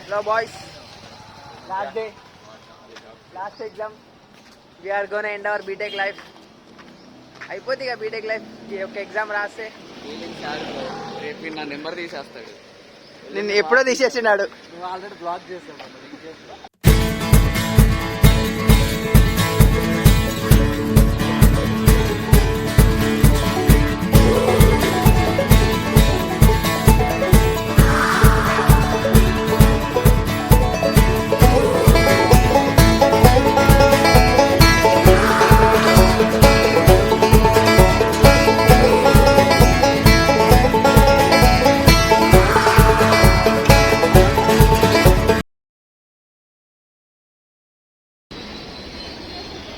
Hello boys, last day, last exam. We are going to end our BTech life. అయిపోతుంది ఇక BTech life. ఈ యొక్క exam రాస్తే రేపు నా నెంబర్ తీసేస్తాడు. నిన్ను ఎప్పుడో తీసేసినాడు. నువ్వు ఆల్రెడీ బ్లాక్ చేసావు.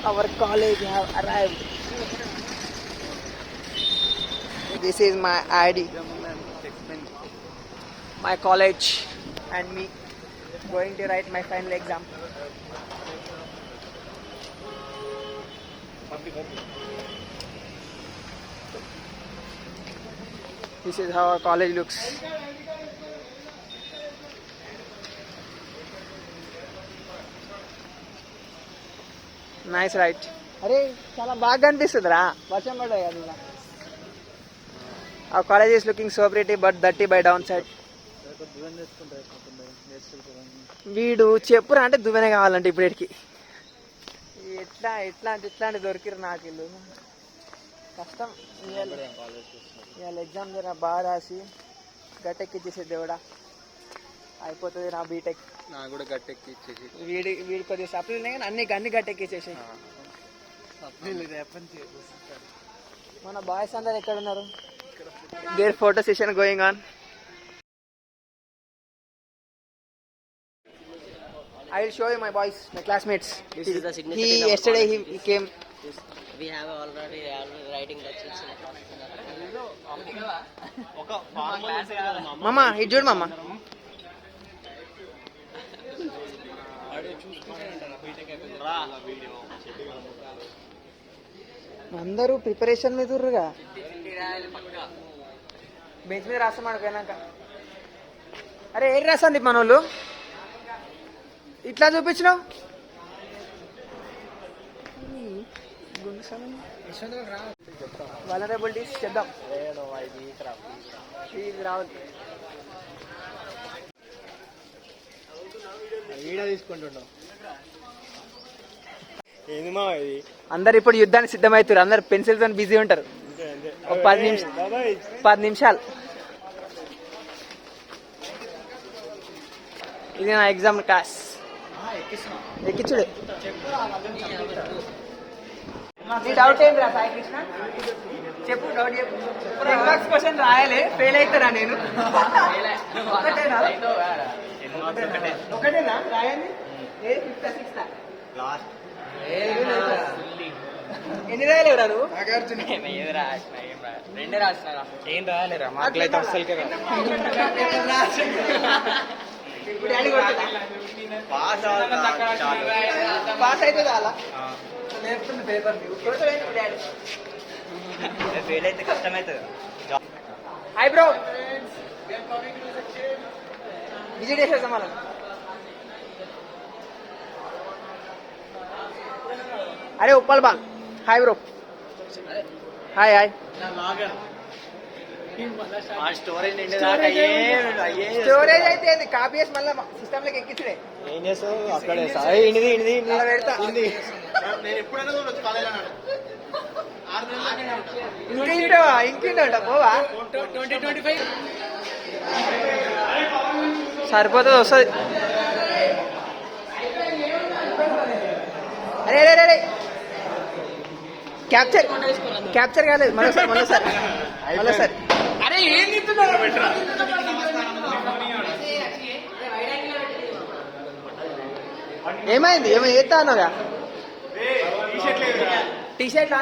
Our college have arrived. This is my ID. My college and me going to write my final exam. This is how our college looks. Nice right. అరే చాలా బాగా అనిపిస్తుందిరా, వర్షం పడ్డాయి కదా ఇలా. ఆ college is looking so pretty but దర్టీ by down side. వీడు చెప్పురా అంటే దువ్వెనే కావాలంటే ఇప్పటికి. ఎట్లాంటి దొరికిరు నాకు ఇల్లు. కష్టం. ఇవాళ ఎగ్జామ్ జర బాగా రాసి గట్టెక్కిచ్చేసే దేవుడా అయిపోతుంది నా బీటెక్. నాకు కూడా గట్టెక్కి ఇచ్చేసి వీడి కొద్దిగా సప్లీలు ఉన్నాయి కానీ అన్ని గట్టెక్కిచ్చేసి. మన బాయ్స్ అందరు ఎక్కడ ఉన్నారు? There photo session going on. I will show you my boys, my classmates. This is the significance of yesterday he came. Yes. We have already writing lectures. Mama, ఇది చూడు mama. అందరూ ప్రిపరేషన్ మీద ఉర్రుగా. Bench మీద రాస్తామాడు పోయినాక. అరే ఏం రాసండి మన వాళ్ళు ఇట్లా చూపించినావు? వలనరబిలిటీస్ చేద్దాం. రావాలి తీసుకుంటున్నాం. అందరు ఇప్పుడు యుద్ధానికి సిద్ధమవుతారు. అందరు పెన్సిల్స్ అని బిజీ ఉంటారు. ఒక 10 నిమిషాలు. ఇది నా ఎగ్జామ్ క్లాస్. ఎక్కించుడు. నీ డౌట్ ఏంటి సాయి కృష్ణ? చెప్పు డౌట్ చెప్పు. ఎగ్జామ్స్ క్వశ్చన్ రాయాలి, ఫెయిల్ అవుతారా నేను? ఒకటేనా రాయండి? ఎన్ని రాయలేవురా నువ్వు? రెండే రాసిన. ఏం రాయలేరా? మాకులైతే అస్సలకే ఇప్పుడు పాస్ అయితే చాలా నేర్పుతుంది పేపర్. ఫెయిల్ అయితే కష్టమవుతుంది. హాయ్ బ్రో, విజిట్ చేసేసాం మనం. అరే Uppal ball. Hi bro. Hi hi. Storage అయితే కాపీ చేసి మళ్ళీ సిస్టమ్ లోకి ఎక్కించుడే. ఏం చేస్తావు అక్కడే పెడతా. ఇంకేంటా పోవా? సరిపోతుంది, వస్తుంది. అరే అరే అరే క్యాప్చర్ కాలేదు. మరోసారి అరే ఏం తింటున్నారు? ఏమైంది? ఏమో చేస్తా అన్నాగా. టీషర్ట్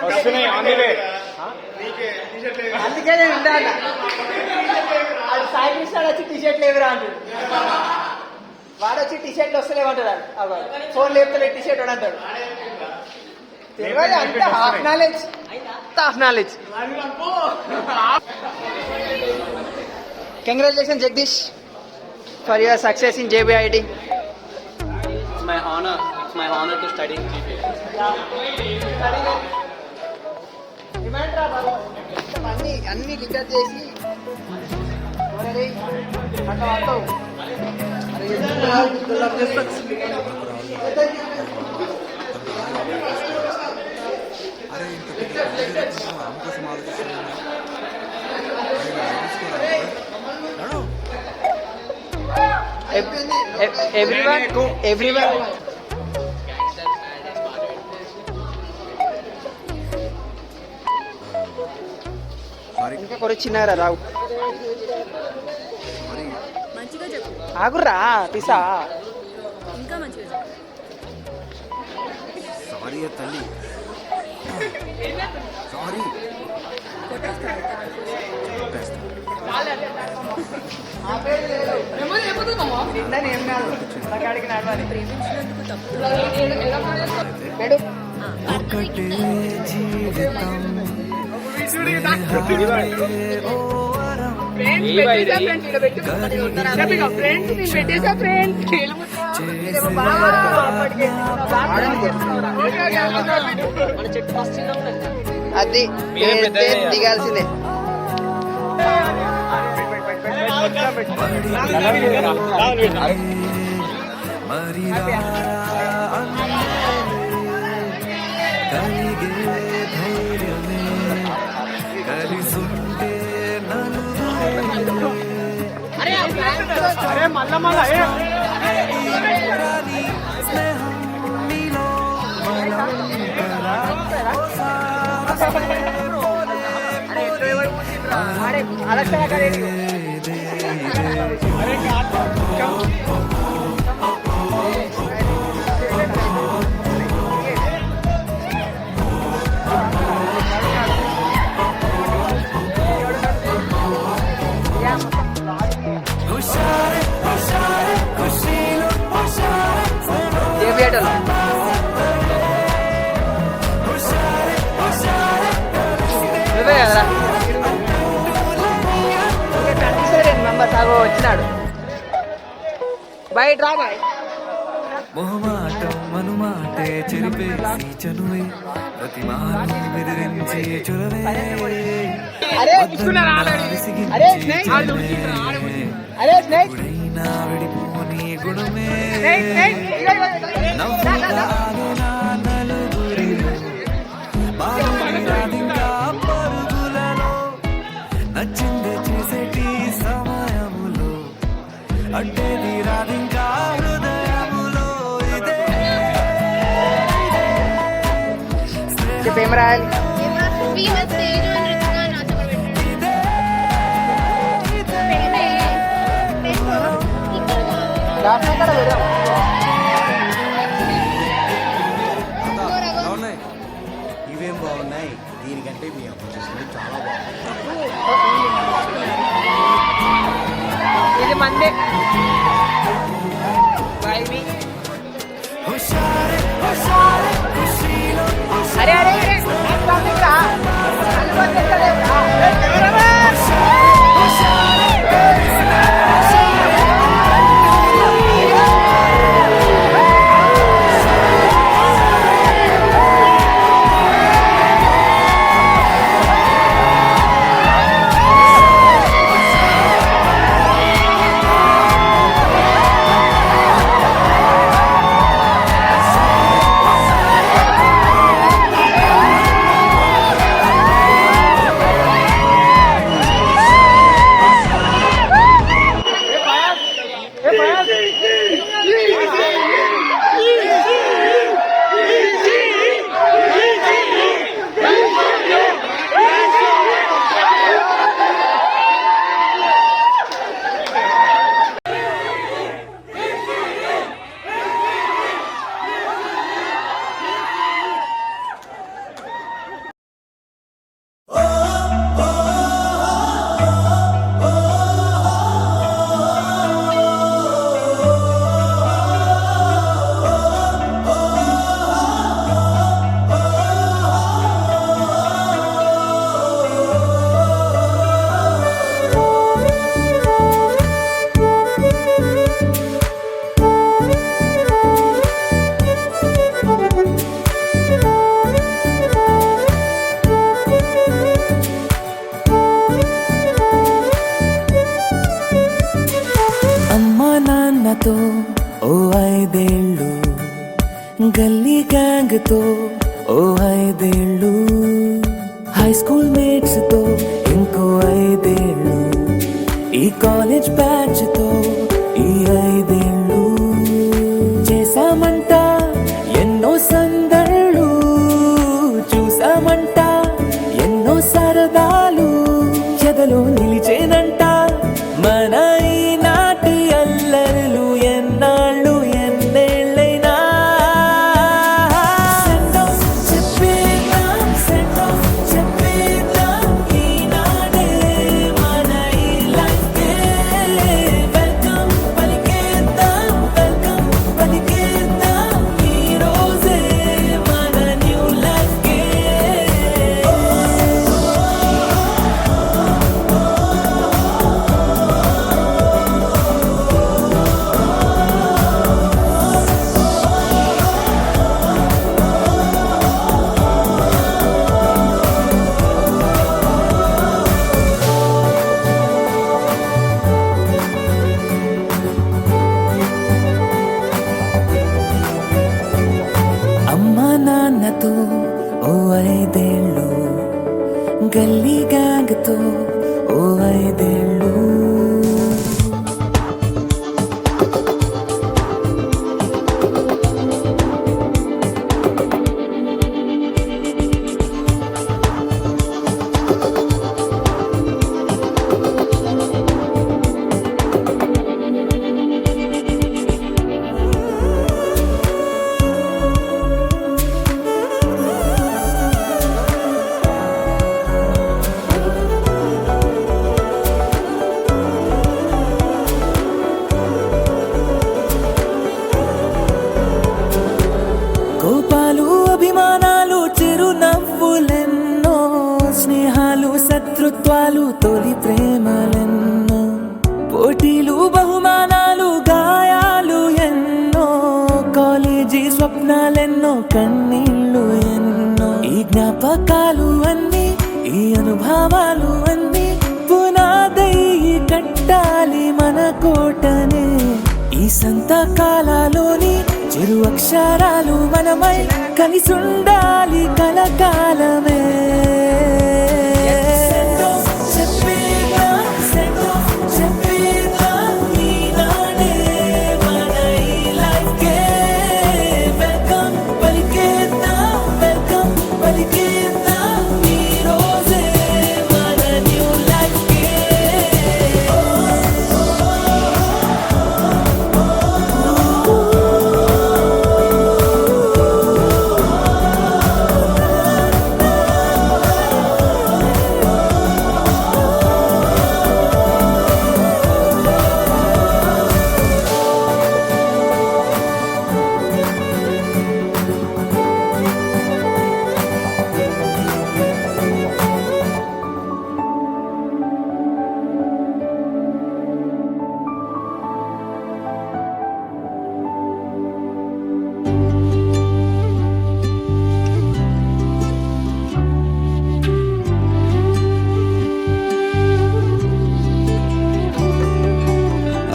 అందుకే నేను ఉంటా అన్న. అది సాయి కృష్ణ వచ్చి టీషర్ట్ లేవురా అంటాడు. వాడు వచ్చి టీషర్ట్లు వస్తలేమంటాడు. ఫోన్ లేపుతలే టీషర్ట్ వాడు అంటాడు. తెలియదు అంత half knowledge. Congratulation Jagadish. For your success in JBIT. It's my honor to study in GPA. అన్ని రికార్డ్ చేసి అట్లా పడతావు. ఎవ్రీవన్ ఇంకా కొర చిన్నారా రావు మంచిగా చెప్పు ఆగుర్రా పిసా ఇంకా మంచిగా చెప్పు సారీ తల్లి సారీ నిన్నని ఏం కాదు నా కాడికి నడవాలి. ప్రేమించినందుకు తప్పు పెడు. ఒకటే జీవితం మన చెట్టు ఫస్ట్ చిన్న ఉన్నది. అది దిగాల్సిందే. మరి కలిగే ధైర్యమే కలిసుంటే స్నేహం నీలో JBIT నువ్వే కదరా మెంబర్స్ ఆగో వచ్చినాడు. బయట రా బాయ్. మొహమాటం మనుమాటే చెరిపేసి చనువే ప్రతిమానం బెదిరించే చొరవే ఎప్పుడైనా విడిపోని గుణమే నవ్వుగా ఆగిన నలుగురిలో బాగా పరుగులలో నచ్చింది చేసేటి సమయములో అడ్డేది రాదింకా హృదయములో ఇదే చెప్పేం రాయాలి. బాగున్నాయి ఇవేం బాగున్నాయి దీనికంటే మీ అమ్మ చేసినవి చాలా బాగున్నాయి. ఇది మందే. అరే అరే అరే నాతో ఓ 5 ఏళ్ళు, గల్లీ గ్యాంగ్ తో ఓ 5 ఏళ్ళు, హై స్కూల్ మేట్స్ తో ఇంకో 5 ఏళ్ళు, ఈ కాలేజ్ బ్యాచ్ తో ఈ 5 ఏళ్ళు, చేసామంట ఎన్నో సందళ్ళు, చూసామంట ఎన్నో సరదాలు, చెదలో నిలిచేనంట మన ఈనాటి అల్లరులు, ఎన్నాళ్ళు ఎన్నేళ్ళైనా. Send off చెప్పేద్దాం, send off చెప్పేద్దాం, ఈనాడే మన ఈ life కే welcome పలికేద్దాం, welcome పలికేద్దాం, ఈ రోజే మన new life కే. అమ్మా నాన్నతో ఓ 5 ఏళ్ళు, గల్లీ గ్యాంగ్ తో ఓ 5 ఏళ్ళు. కోపాలు అభిమానాలు చిరునవ్వులెన్నో, స్నేహాలు శత్రుత్వాలు తొలి ప్రేమలెన్నో, పోటీలు బహుమానాలు గాయాలు ఎన్నో, కాలేజీ స్వప్నాలెన్నో, కన్నీళ్ళు ఎన్నో, ఈ జ్ఞాపకాలు అన్నీ, ఈ అనుభవాలు అన్నీ పునాదై కట్టాలి మన కోటనే. ఈ సంతకాలలోని చిరు అక్షరాలు మనమై కలిసుండాలి కలకాలమే. Send off చెప్పేద్దాం, send off చెప్పేద్దాం, ఈనాడే మన ఈ life కే welcome పలికేద్దాం, welcome పలికేద్దాం, ఈ రోజే మన new life కే.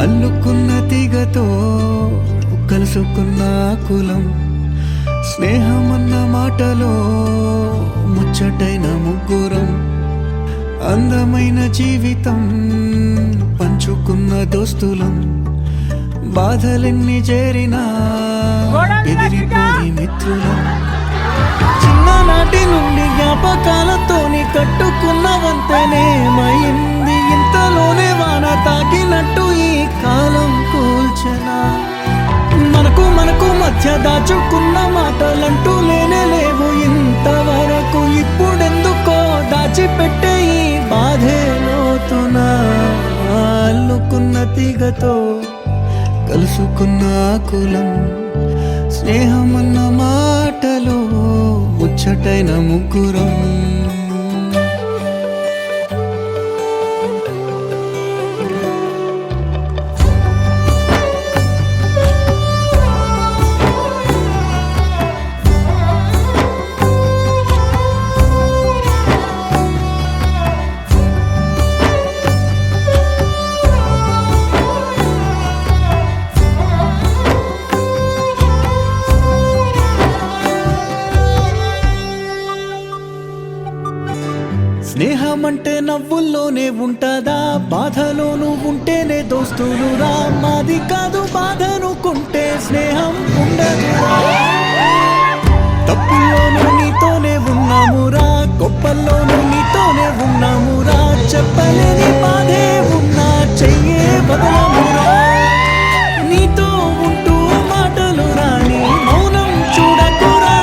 అల్లుకున్న తీగతో కలుసుకున్న కులం, స్నేహమన్న మాటలో ముచ్చటైన ముగ్గురం, అందమైన జీవితం పంచుకున్న దోస్తులం, బాధలెన్ని చేరినా ఎదిరిపోయి మిత్రులం, చిన్ననాటి నుండి జ్ఞాపకాలతోని కట్టుకున్న వంతెనేమైంది, ఇంతలోనే వాన తాకినట్టు ఈ కాలం కూల్చెనా. మనకు మధ్య దాచుకున్న మాటలంటూ లేనే లేవు ఇంతవరకు, ఇప్పుడెందుకో దాచిపెట్టే ఈ బాధే లోతునా. అల్లుకున్న తీగతో కలుసుకున్న కులం, స్నేహమన్న మాటలో ముచ్చటైన ముగ్గురం. అంటే నవ్వుల్లోనే ఉంటదా, బాధలోనూ ఉంటేనే దోస్తులురా. మాది కాదు బాధనుకుంటే స్నేహం ఉండదురా. తప్పుల్లోనూ నీతోనే ఉన్నామురా, గొప్పల్లోనూ నీతోనే ఉన్నామురా. చెప్పలేని బాధే ఉన్నా చెయ్యే బదలమురా. నీతో ఉంటూ మాటలు రాని మౌనం చూడకురా.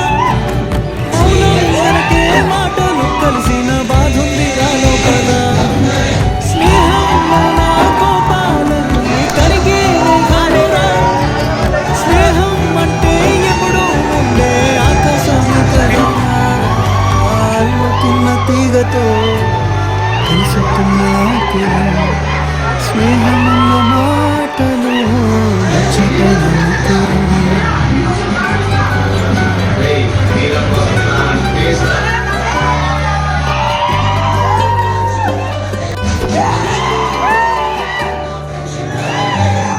మౌనం వెనకే మాటలు కలిసిన బాధుంది రాలో కదా. స్నేహంలో నా కోపాలన్నీ కరిగే కానురా. స్నేహం అంటే ఎప్పుడు ఉండే ఆకాశం కదా. అల్లుకున్న తీగతో కలుసుకున్న ఆకులు. స్నేహమున్న మాటలు నచ్చటనుకురు.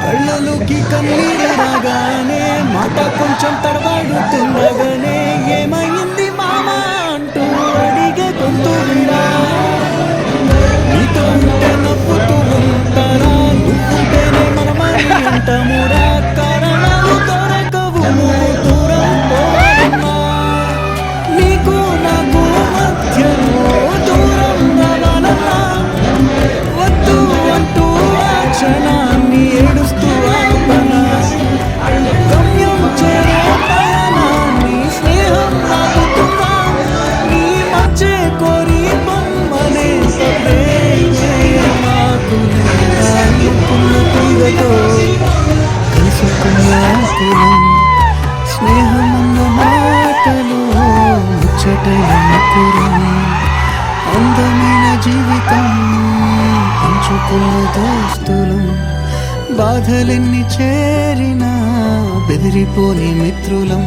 కళ్ళలోకి కన్నీరు రాగానే మాట కొంచెం తడబడుతుండగానే ఏమైంది మామా అంటూ అడిగే గొంతు విరా. నీతో ఉంటే నవ్వుతూ ఉంటారా, నువ్వుంటేనే మనమని అంటామురా. కారణాలు దొరకవు నువ్వు దూరం పోవాలన్నా. నీకు నాకు మధ్యలో దూరం రావాలన్నా. వద్దు అంటూ ఆ క్షణాన్ని ఏడుస్తూ ఆపనా. గమ్యం చేరే పయనాన్ని స్నేహం ఆగుతుందా. నీ మధ్య కోరి బొమ్మనే మాకు అనుకున్న తీగతో కలుసుకున్న ఆకులు. స్నేహమున్న మాటలు ముచ్చటైన అందమైన జీవితం పంచుకున్న దోస్తులు. బాధలెన్ని చేరినా బెదిరిపోని మిత్రులం.